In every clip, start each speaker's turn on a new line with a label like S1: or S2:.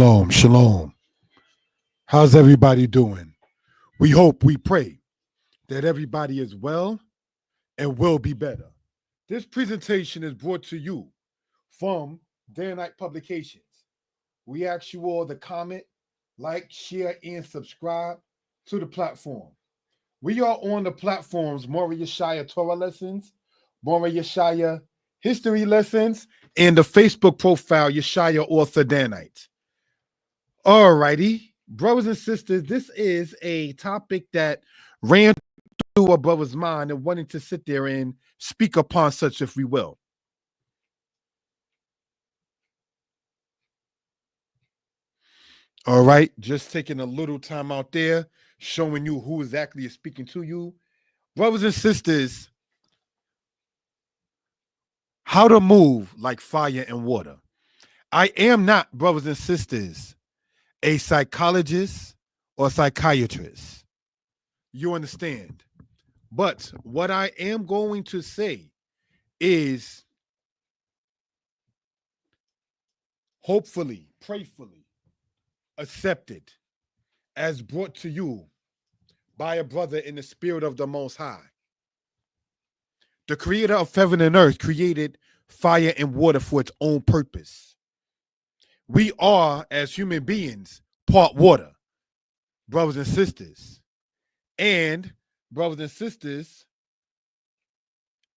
S1: Shalom, shalom. How's everybody doing? We hope, we pray that everybody is well and will be better. This presentation is brought to you from Day and Night Publications. We ask you all to comment, like, share, and subscribe to the platform. We are on the platforms Mora Yeshaya Torah Lessons, Mora Yeshaya History Lessons, and the Facebook profile Yeshaya Author Danite. Alrighty, brothers and sisters, this is a topic that ran through a brother's mind and wanting to sit there and speak upon such, if we will. All right, just taking a little time out there, showing you who exactly is speaking to you. Brothers and sisters, how to move like fire and water. I am not, brothers and sisters, a psychologist or psychiatrist. You understand? But what I am going to say is hopefully, prayfully accepted as brought to you by a brother in the spirit of the Most High. The creator of heaven and earth created fire and water for its own purpose. We are, as human beings, part water, brothers and sisters. And, brothers and sisters,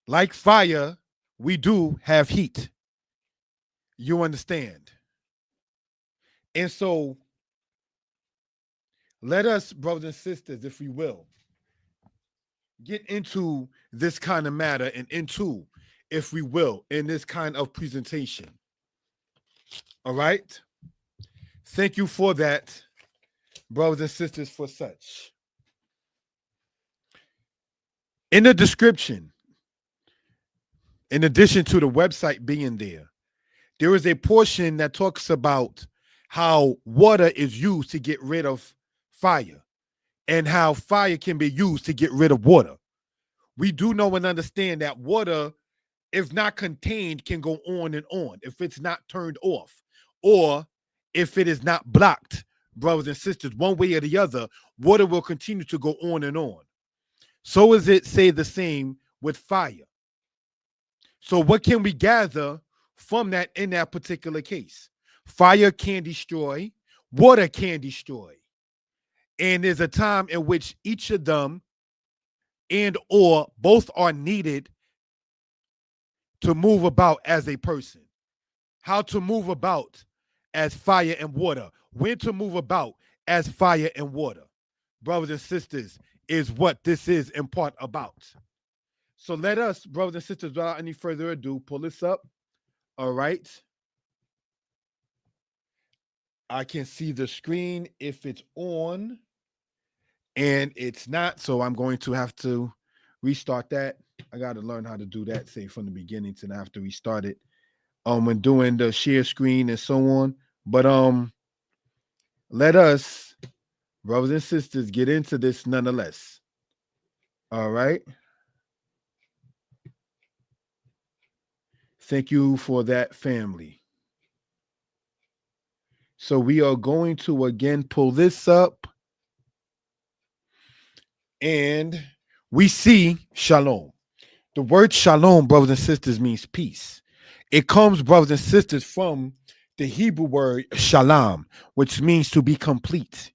S1: like fire, we do have heat. You understand? And so, let us, brothers and sisters, if we will, get into this kind of matter and into, if we will, in this kind of presentation. All right? Thank you for that, brothers and sisters, for such. In the description, in addition to the website being there, there is a portion that talks about how water is used to get rid of fire and how fire can be used to get rid of water. We do know and understand that water, if not contained, can go on and on if it's not turned off or if it is not blocked, brothers and sisters, one way or the other, water will continue to go on and on. So is it say the same with fire. So what can we gather from that in that particular case? Fire can destroy, water can destroy. And there's a time in which each of them and or both are needed to move about as a person. How to move about as fire and water. When to move about as fire and water. Brothers and sisters, is what this is in part about. So let us, brothers and sisters, without any further ado, pull this up. All right. I can see the screen if it's on. And it's not, so I'm going to have to restart that. I got to learn how to do that, say from the beginning to have to restart it. When doing the share screen and so on. But let us, brothers and sisters, get into this nonetheless. All right. Thank you for that, family. So we are going to again pull this up. And we see shalom. The word shalom, brothers and sisters, means peace. It comes, brothers and sisters, from the Hebrew word shalom, which means to be complete.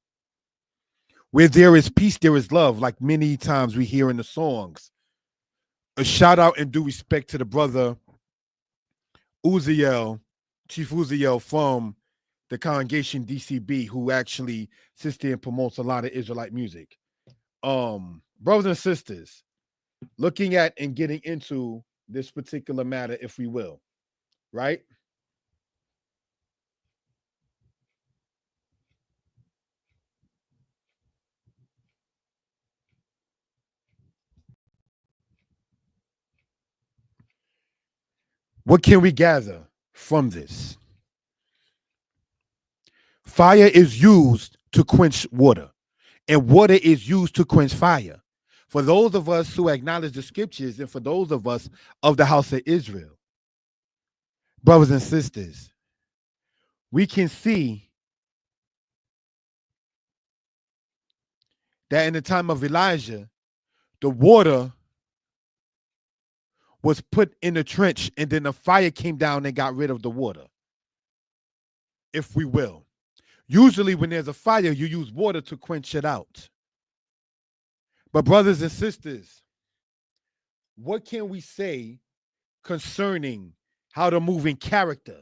S1: Where there is peace, there is love, like many times we hear in the songs. A shout out and due respect to the brother Uziel, Chief Uziel from the congregation DCB, who actually sits there and promotes a lot of Israelite music. Brothers and sisters, looking at and getting into this particular matter, if we will, right? What can we gather from this? Fire is used to quench water, and water is used to quench fire. For those of us who acknowledge the scriptures, and for those of us of the house of Israel, brothers and sisters, we can see that in the time of Elijah, the water was put in the trench and then the fire came down and got rid of the water, if we will. Usually when there's a fire, you use water to quench it out. But brothers and sisters, what can we say concerning how to move in character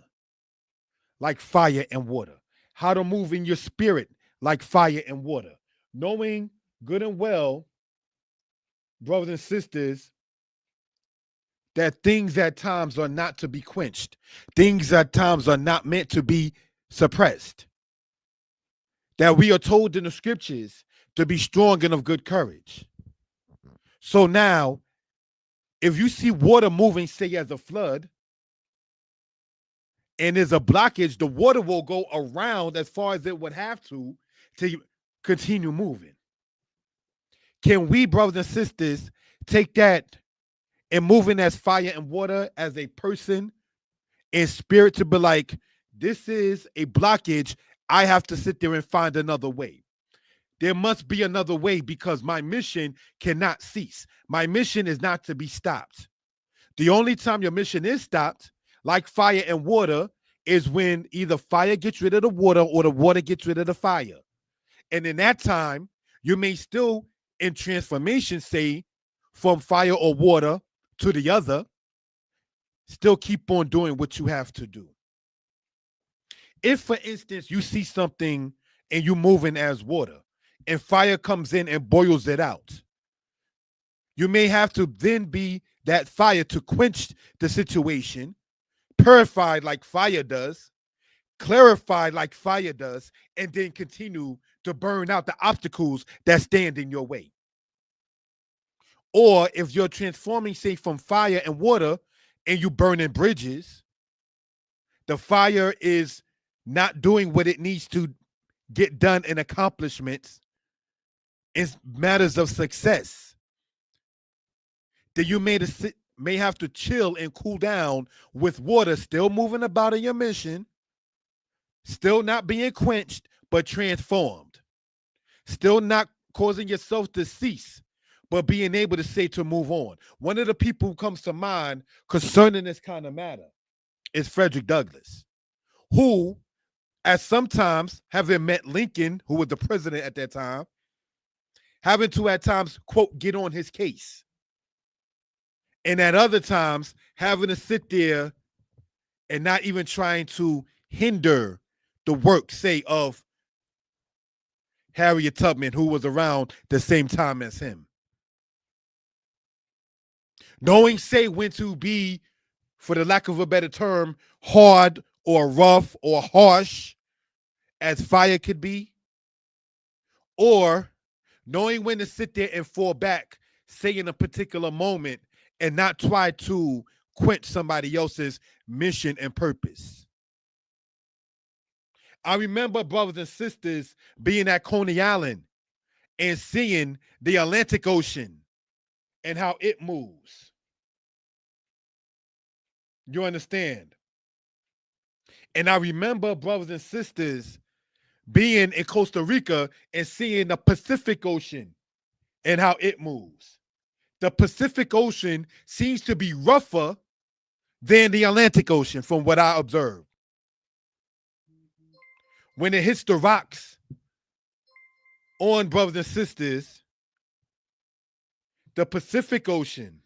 S1: like fire and water? How to move in your spirit like fire and water? Knowing good and well, brothers and sisters, that things at times are not to be quenched. Things at times are not meant to be suppressed. That we are told in the scriptures to be strong and of good courage. So now, if you see water moving, say as a flood, and there's a blockage, the water will go around as far as it would have to continue moving. Can we, brothers and sisters, take that and moving as fire and water as a person in spirit to be like, this is a blockage. I have to sit there and find another way. There must be another way because my mission cannot cease. My mission is not to be stopped. The only time your mission is stopped, like fire and water, is when either fire gets rid of the water or the water gets rid of the fire. And in that time, you may still, in transformation, say, from fire or water to the other, still keep on doing what you have to do. If, for instance, you see something and you're moving as water, and fire comes in and boils it out, you may have to then be that fire to quench the situation, purified like fire does, clarified like fire does, and then continue to burn out the obstacles that stand in your way. Or if you're transforming, say, from fire and water and you burning bridges, the fire is not doing what it needs to get done in accomplishments in matters of success, then you may have to chill and cool down with water still moving about in your mission, still not being quenched, but transformed, still not causing yourself to cease, but being able to say to move on. One of the people who comes to mind concerning this kind of matter is Frederick Douglass, who, as sometimes having met Lincoln, who was the president at that time, having to at times, quote, get on his case. And at other times, having to sit there and not even trying to hinder the work, say, of Harriet Tubman, who was around the same time as him. Knowing, say, when to be, for the lack of a better term, hard or rough or harsh as fire could be, or knowing when to sit there and fall back, say, in a particular moment, and not try to quench somebody else's mission and purpose. I remember, brothers and sisters, being at Coney Island and seeing the Atlantic Ocean and how it moves. You understand? And I remember, brothers and sisters, being in Costa Rica and seeing the Pacific Ocean and how it moves. The Pacific Ocean seems to be rougher than the Atlantic Ocean from what I observed. When it hits the rocks on, brothers and sisters, the Pacific Ocean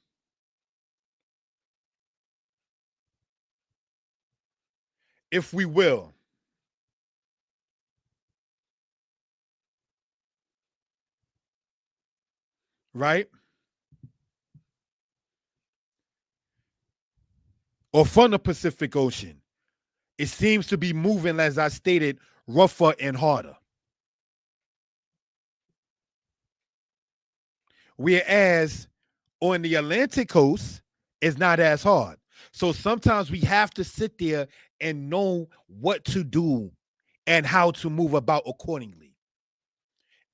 S1: if we will. Right? Or from the Pacific Ocean, it seems to be moving, as I stated, rougher and harder. Whereas on the Atlantic coast, it's not as hard. So sometimes we have to sit there and know what to do and how to move about accordingly.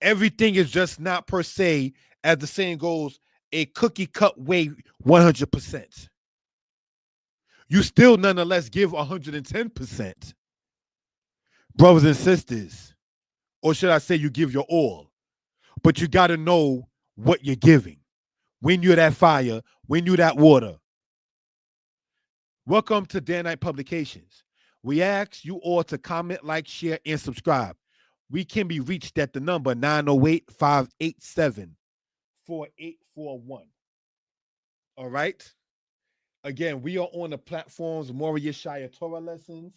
S1: Everything is just not per se, as the saying goes, a cookie cut way 100%. You still nonetheless give 110%. Brothers and sisters, or should I say you give your all. but you got to know what you're giving. When you're that fire, when you're that water. Welcome to Day Night Publications. We ask you all to comment, like, share, and subscribe. We can be reached at the number 908-587-4841. All right. Again, we are on the platforms Mora Yeshaya Torah Lessons,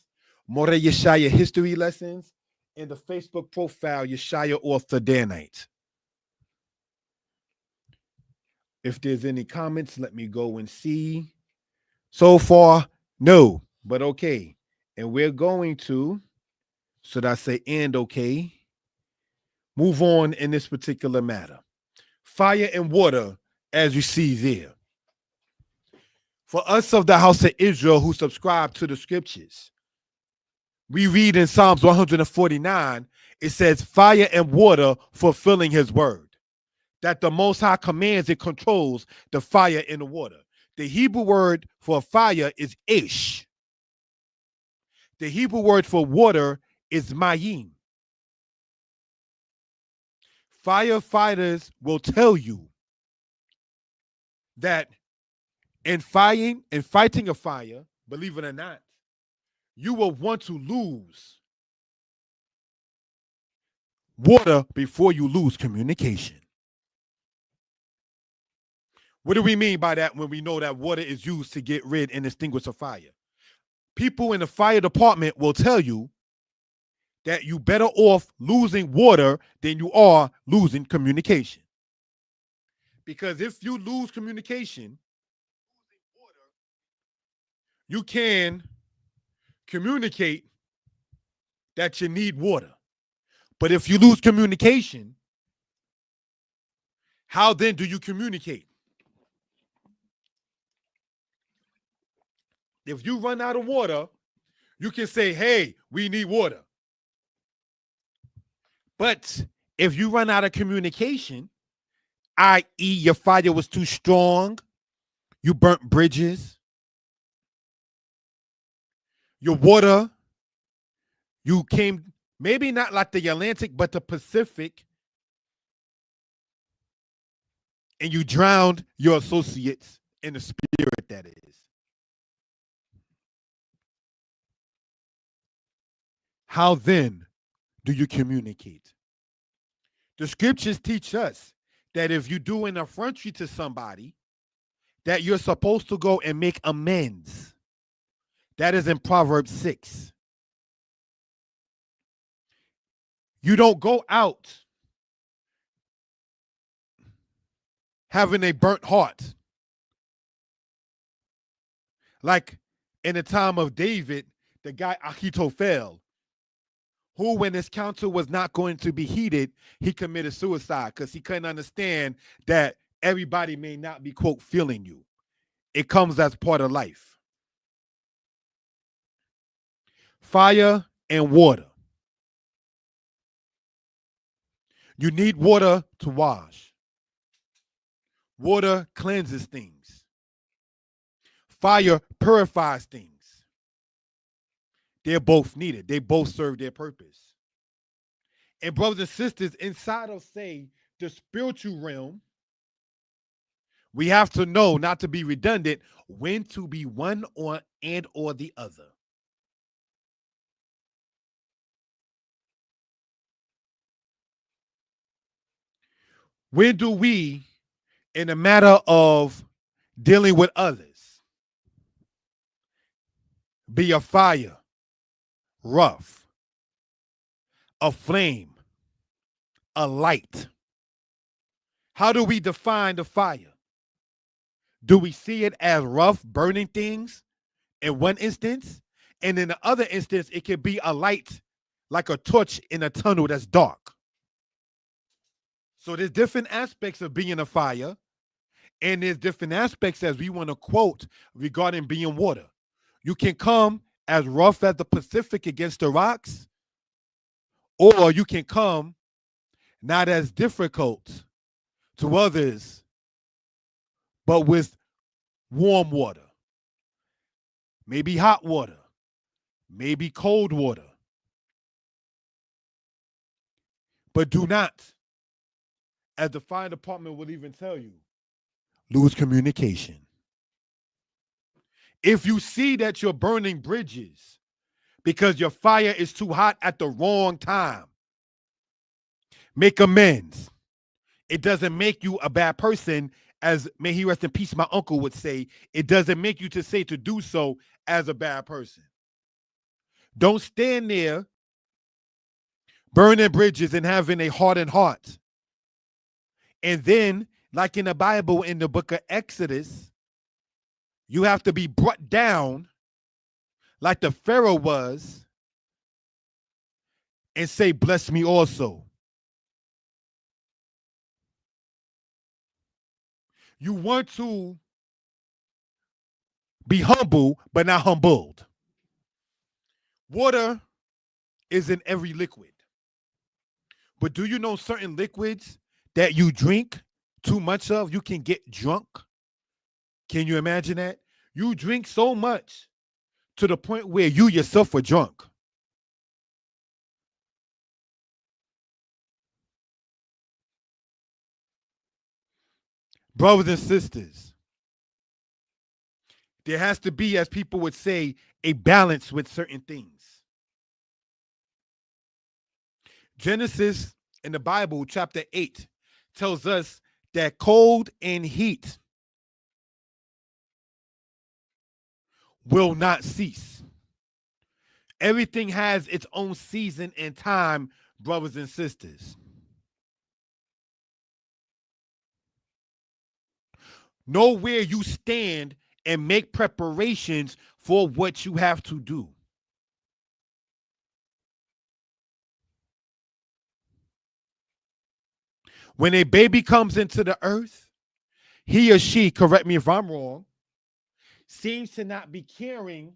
S1: Mora Yeshaya History Lessons, and the Facebook profile Yeshaya Author Danite. If there's any comments, let me go and see. So far, no, but okay. And we're going to, should I say and okay, move on in this particular matter. Fire and water, as you see there. For us of the house of Israel who subscribe to the scriptures, we read in Psalms 149, it says, fire and water fulfilling his word. That the Most High commands and controls the fire and the water. The Hebrew word for fire is ish. The Hebrew word for water is mayim. Firefighters will tell you that in fighting a fire, believe it or not, you will want to lose water before you lose communication. What do we mean by that when we know that water is used to get rid and extinguish a fire? People in the fire department will tell you that you better off losing water than you are losing communication. Because if you lose communication, you can communicate that you need water. But if you lose communication, how then do you communicate? If you run out of water, you can say, hey, we need water. But if you run out of communication, i.e., your fire was too strong, you burnt bridges, your water, you came, maybe not like the Atlantic, but the Pacific, and you drowned your associates in the spirit, that is. How then do you communicate? The scriptures teach us that if you do an affrontry to somebody, that you're supposed to go and make amends. That is in Proverbs 6. You don't go out having a burnt heart. Like in the time of David, the guy Ahithophel, who when his counsel was not going to be heeded, he committed suicide because he couldn't understand that everybody may not be, quote, feeling you. It comes as part of life. Fire and water. You need water to wash. Water cleanses things. Fire purifies things. They're both needed. They both serve their purpose. And brothers and sisters, inside of, say, the spiritual realm, we have to know, not to be redundant, when to be one or the other. When do we, in a matter of dealing with others, be a fire, rough, a flame, a light? How do we define the fire? Do we see it as rough, burning things in one instance? And in the other instance, it can be a light, like a torch in a tunnel that's dark. So there's different aspects of being a fire, and there's different aspects, as we want to quote, regarding being water. You can come as rough as the Pacific against the rocks, or you can come not as difficult to others, but with warm water, maybe hot water, maybe cold water. But do not as the fire department will even tell you, lose communication. If you see that you're burning bridges because your fire is too hot at the wrong time, make amends. It doesn't make you a bad person, as may he rest in peace, my uncle would say. It doesn't make you to say to do so as a bad person. Don't stand there burning bridges and having a hardened heart. And then, like in the Bible, in the book of Exodus, you have to be brought down like the Pharaoh was and say, bless me also. You want to be humble, but not humbled. Water is in every liquid. But do you know certain liquids that you drink too much of, you can get drunk? Can you imagine that? You drink so much to the point where you yourself are drunk. Brothers and sisters, there has to be, as people would say, a balance with certain things. Genesis in the Bible, chapter 8, tells us that cold and heat will not cease. Everything has its own season and time, brothers and sisters. Know where you stand and make preparations for what you have to do. When a baby comes into the earth, he or she, correct me if I'm wrong, seems to not be caring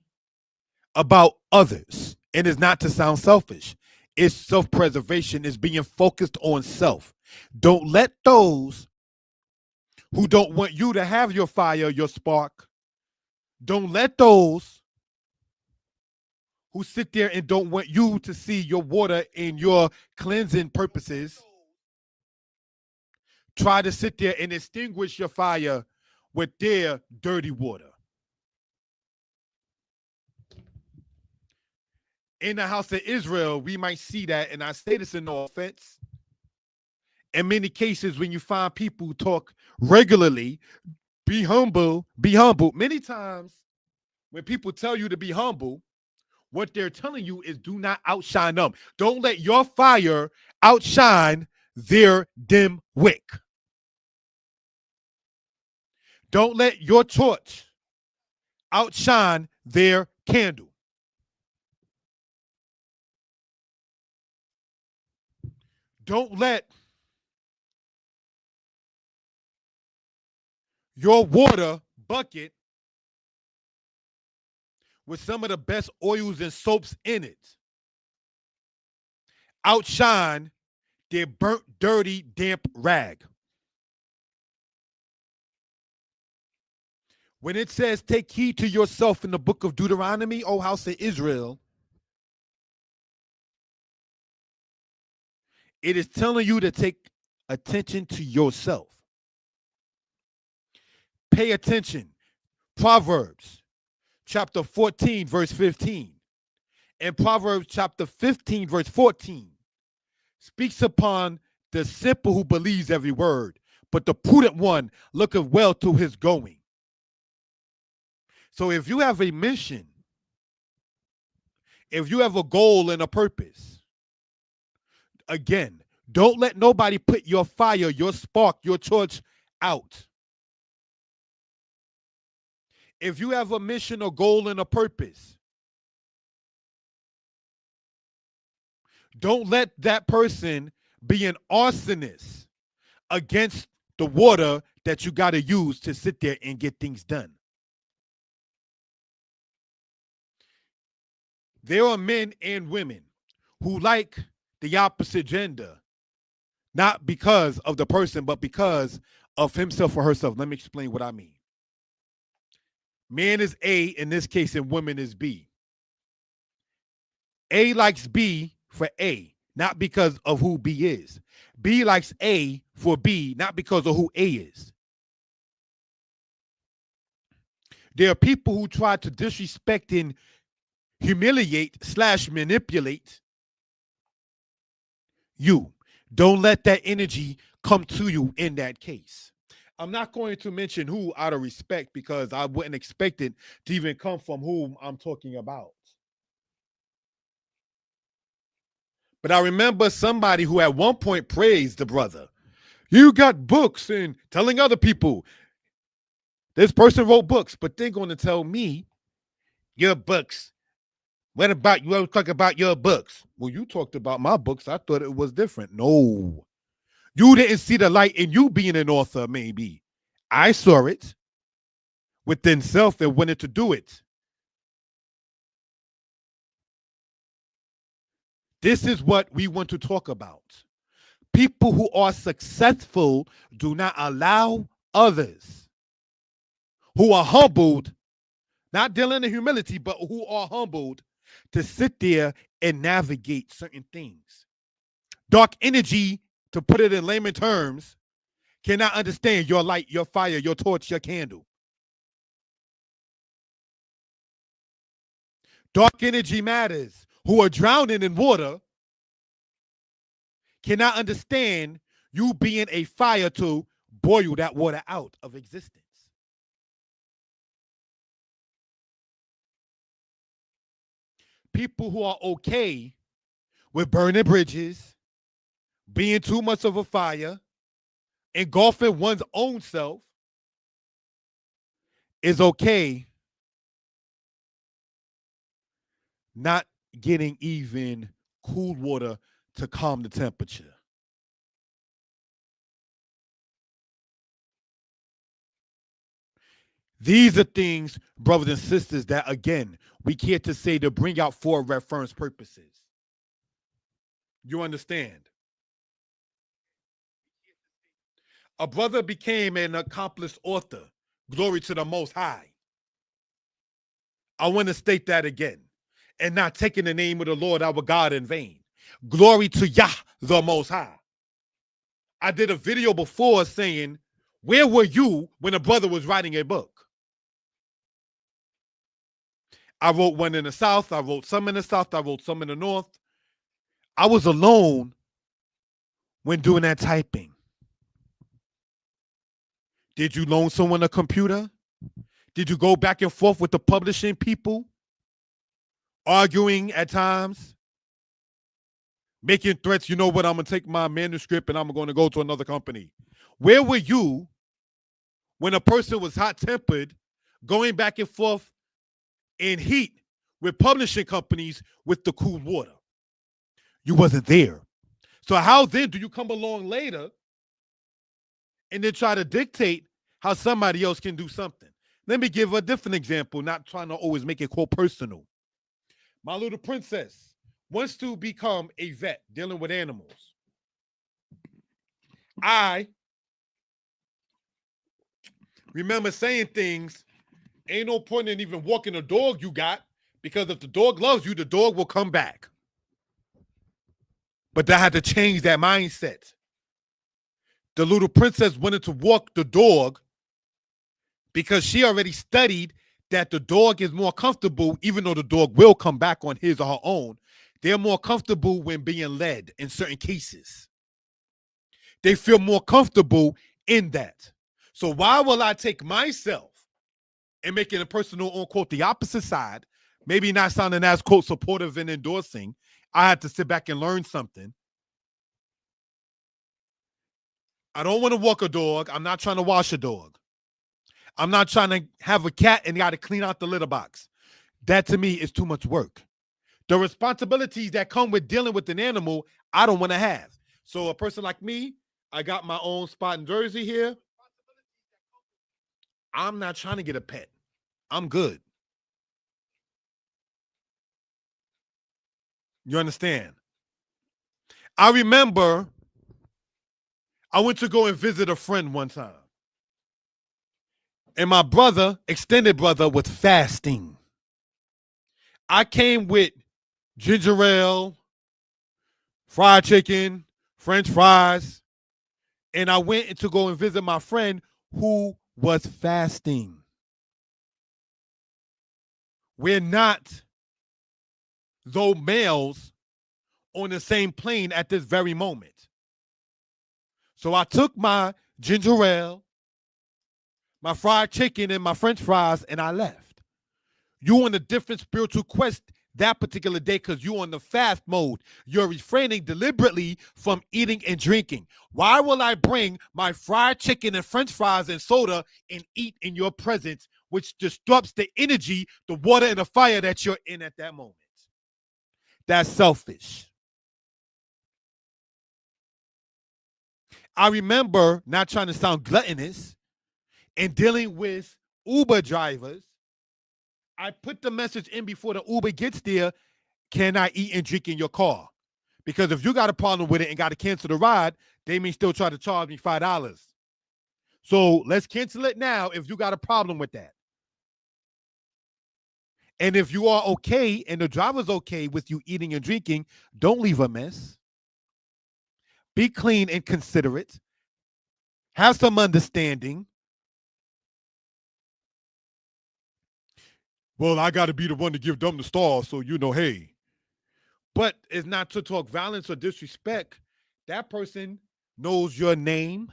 S1: about others. And it's not to sound selfish. It's self-preservation. It's being focused on self. Don't let those who don't want you to have your fire, your spark, don't let those who sit there and don't want you to see your water and your cleansing purposes try to sit there and extinguish your fire with their dirty water. In the house of Israel, we might see that, and I say this in no offense. In many cases, when you find people who talk regularly, be humble, be humble. Many times, when people tell you to be humble, what they're telling you is do not outshine them. Don't let your fire outshine their dim wick. Don't let your torch outshine their candle. Don't let your water bucket with some of the best oils and soaps in it outshine their burnt, dirty, damp rag. When it says take heed to yourself in the book of Deuteronomy, O house of Israel, it is telling you to take attention to yourself. Pay attention. Proverbs chapter 14, verse 15, and Proverbs chapter 15, verse 14 speaks upon the simple who believes every word, but the prudent one looketh well to his going. So if you have a mission, if you have a goal and a purpose, again, don't let nobody put your fire, your spark, your torch out. If you have a mission, a goal, and a purpose, don't let that person be an arsonist against the water that you got to use to sit there and get things done. There are men and women who like the opposite gender, not because of the person, but because of himself or herself. Let me explain what I mean. Man is A in this case, and woman is B. A likes B for A. not because of who B is. B likes A for B, not because of who A is. There are people who try to disrespect and humiliate / manipulate you. Don't let that energy come to you in that case. I'm not going to mention who out of respect because I wouldn't expect it to even come from whom I'm talking about. But I remember somebody who at one point praised the brother. You got books and telling other people this person wrote books, but they're going to tell me your books. What about you? Talk about your books. Well, you talked about my books. I thought it was different. No, you didn't see the light in you being an author. Maybe I saw it within self and wanted to do it. This is what we want to talk about. People who are successful do not allow others who are humbled, not dealing in humility, but who are humbled to sit there and navigate certain things. Dark energy, to put it in layman terms, cannot understand your light, your fire, your torch, your candle. Dark energy matters who are drowning in water cannot understand you being a fire to boil that water out of existence. People who are okay with burning bridges, being too much of a fire, engulfing one's own self is okay not getting even cool water to calm the temperature. These are things, brothers and sisters, that again, we care to say to bring out for reference purposes. You understand? A brother became an accomplished author. Glory to the Most High. I want to state that again. And not taking the name of the Lord our God in vain. Glory to Yah, the Most High. I did a video before saying, where were you when a brother was writing a book? I wrote one in the South. I wrote some in the South. I wrote some in the North. I was alone when doing that typing. Did you loan someone a computer? Did you go back and forth with the publishing people? Arguing at times? Making threats, you know what, I'm going to take my manuscript and I'm going to go to another company. Where were you when a person was hot-tempered, going back and forth in heat with publishing companies with the cool water? You wasn't there. So how then do you come along later and then try to dictate how somebody else can do something? Let me give a different example, not trying to always make it quote personal. My little princess wants to become a vet dealing with animals. I remember saying things, ain't no point in even walking a dog you got, because if the dog loves you, the dog will come back. But I had to change that mindset. The little princess wanted to walk the dog because she already studied that the dog is more comfortable, even though the dog will come back on his or her own. They're more comfortable when being led in certain cases. They feel more comfortable in that. So why will I take myself and make it a personal, unquote, the opposite side, maybe not sounding as, quote, supportive and endorsing? I had to sit back and learn something. I don't want to walk a dog. I'm not trying to wash a dog. I'm not trying to have a cat and got to clean out the litter box. That to me is too much work. The responsibilities that come with dealing with an animal, I don't want to have. So a person like me, I got my own spot in Jersey here. I'm not trying to get a pet. I'm good. You understand? I remember I went to go and visit a friend one time. And my brother, extended brother, was fasting. I came with ginger ale, fried chicken, French fries, and I went to go and visit my friend who was fasting. We're not, though, males on the same plane at this very moment. So I took my ginger ale, my fried chicken, and my French fries, and I left. You on a different spiritual quest that particular day because you on the fast mode. You're refraining deliberately from eating and drinking. Why will I bring my fried chicken and French fries and soda and eat in your presence, which disrupts the energy, the water, and the fire that you're in at that moment? That's selfish. I remember, not trying to sound gluttonous, and dealing with Uber drivers. I put the message in before the Uber gets there, can I eat and drink in your car? Because if you got a problem with it and got to cancel the ride, they may still try to charge me $5. So let's cancel it now if you got a problem with that. And if you are okay and the driver's okay with you eating and drinking, don't leave a mess. Be clean and considerate. Have some understanding. Well, I got to be the one to give them the star, so hey. But it's not to talk violence or disrespect. That person knows your name,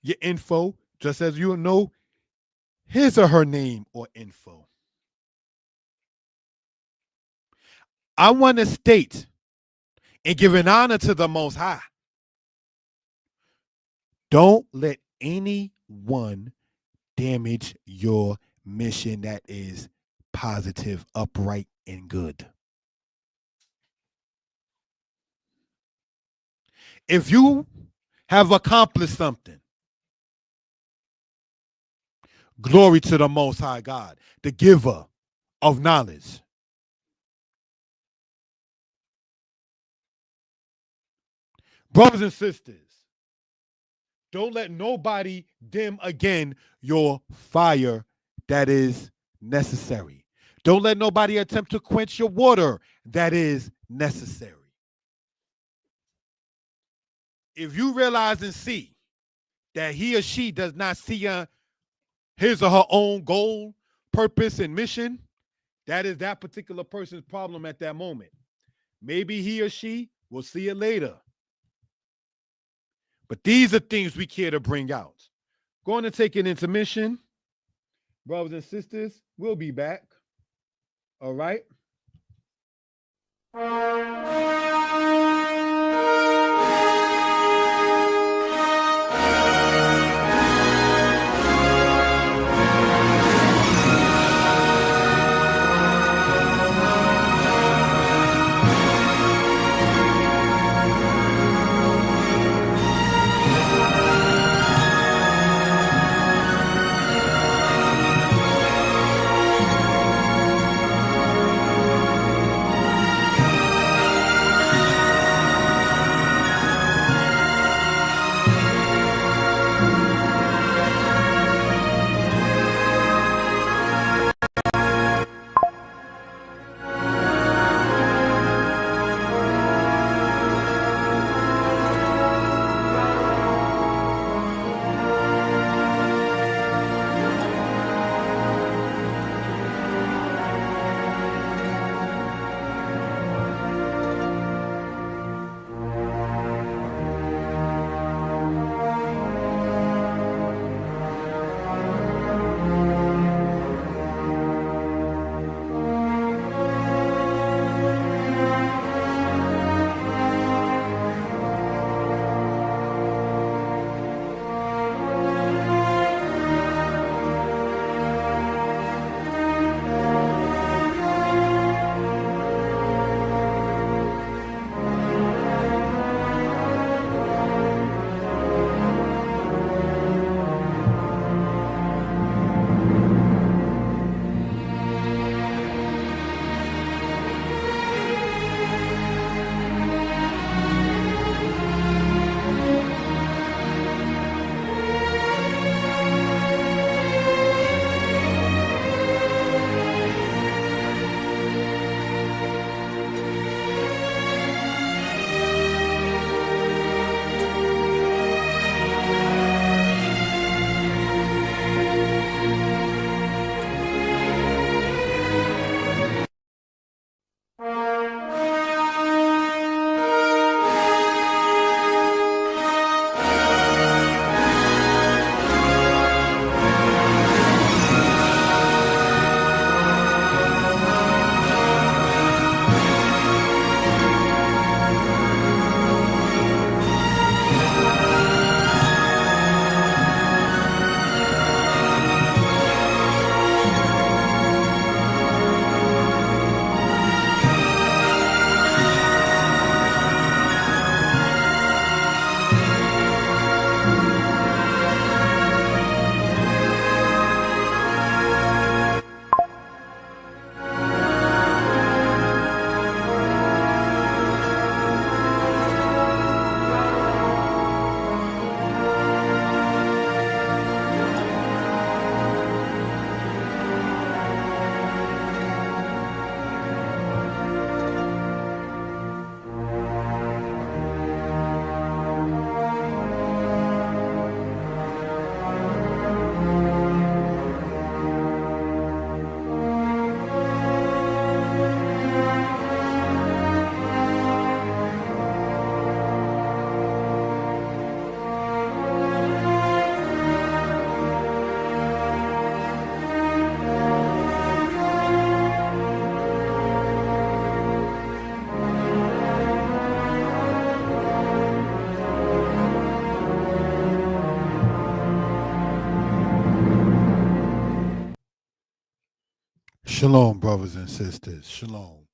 S1: your info, just as you know his or her name or info. I want to state and give an honor to the Most High. Don't let anyone damage your mission that is positive, upright, and good. If you have accomplished something, glory to the Most High God, the giver of knowledge. Brothers and sisters, don't let nobody dim again your fire that is necessary. Don't let nobody attempt to quench your water that is necessary. If you realize and see that he or she does not see his or her own goal, purpose, and mission, that is that particular person's problem at that moment. Maybe he or she will see it later. But these are things we care to bring out. Going to take an intermission. Brothers and sisters, we'll be back. All right. Shalom, brothers and sisters. Shalom.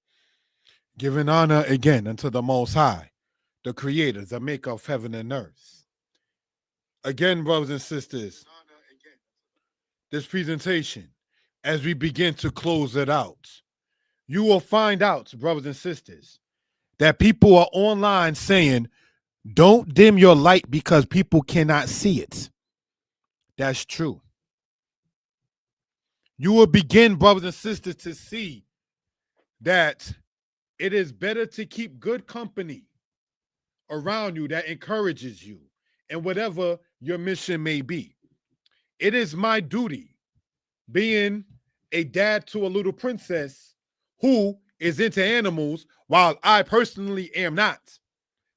S1: Giving honor again unto the Most High, the Creator, the Maker of heaven and earth. Again, brothers and sisters, this presentation, as we begin to close it out, you will find out, brothers and sisters, that people are online saying, don't dim your light because people cannot see it. That's true. You will begin, brothers and sisters, to see that it is better to keep good company around you that encourages you and whatever your mission may be. It is my duty, being a dad to a little princess who is into animals, while I personally am not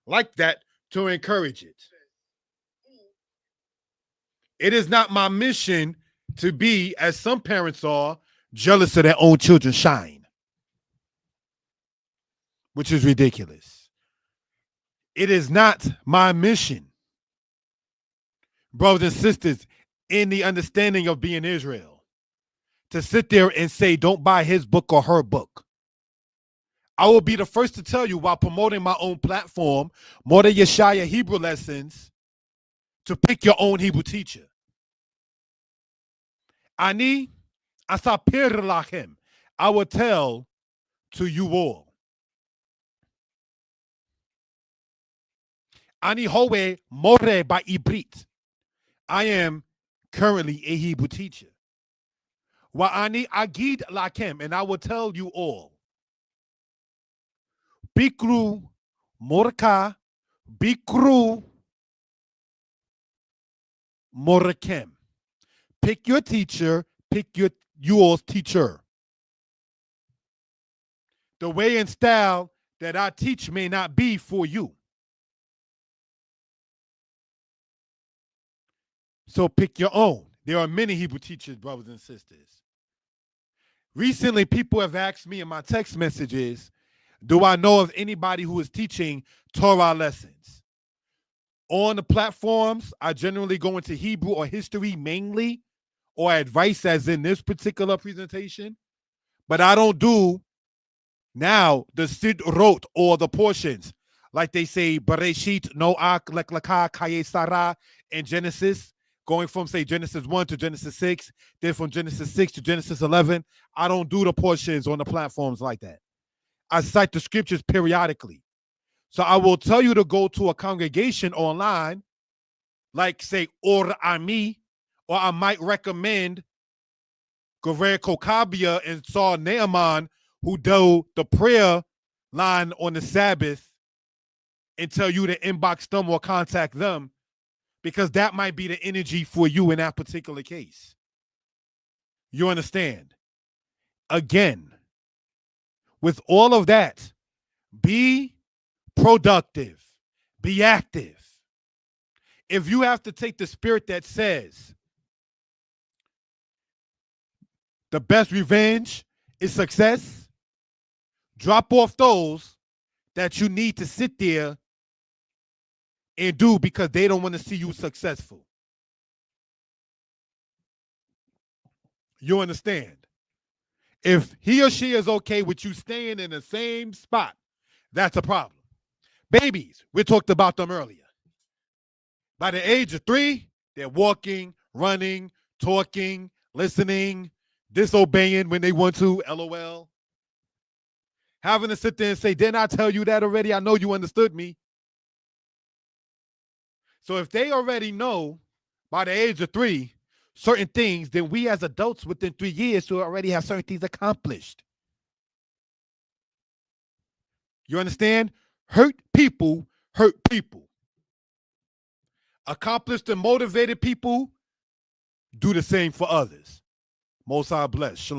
S1: like that, to encourage it. It is not my mission to be, as some parents are, jealous of their own children's shine, which is ridiculous. It is not my mission, brothers and sisters, in the understanding of being Israel, to sit there and say, don't buy his book or her book. I will be the first to tell you, while promoting my own platform, Mordeh Yeshaya Hebrew Lessons, to pick your own Hebrew teacher. Ani asapir lachem. I will tell to you all. Ani howe more by ibrit. I am currently a Hebrew teacher. Wa ani agid lachem, and I will tell you all. Bikru morka, bikru morakem. Pick your teacher, pick yours teacher. The way and style that I teach may not be for you. So pick your own. There are many Hebrew teachers, brothers and sisters. Recently, people have asked me in my text messages, do I know of anybody who is teaching Torah lessons? On the platforms, I generally go into Hebrew or history mainly, or advice as in this particular presentation. But I don't do now the Sid wrote or the portions. Like they say, Bereshit, Noach, Lech Lecha, Kaye Sarah, and Genesis, going from, say, Genesis 1 to Genesis 6, then from Genesis 6 to Genesis 11. I don't do the portions on the platforms like that. I cite the scriptures periodically. So I will tell you to go to a congregation online, like, say, Or Ami, or I might recommend Gever Kokabia and Saul Naaman, who do the prayer line on the Sabbath, and tell you to inbox them or contact them, because that might be the energy for you in that particular case. You understand? Again, with all of that, be productive, be active. If you have to take the spirit that says the best revenge is success, drop off those that you need to sit there and do because they don't want to see you successful. You understand? If he or she is okay with you staying in the same spot, that's a problem. Babies, we talked about them earlier. By the age of 3, they're walking, running, talking, listening, disobeying when they want to, LOL. Having to sit there and say, didn't I tell you that already? I know you understood me. So if they already know by the age of 3 certain things, then we as adults within 3 years should already have certain things accomplished. You understand? Hurt people hurt people. Accomplished and motivated people do the same for others. Most High bless. Shalom.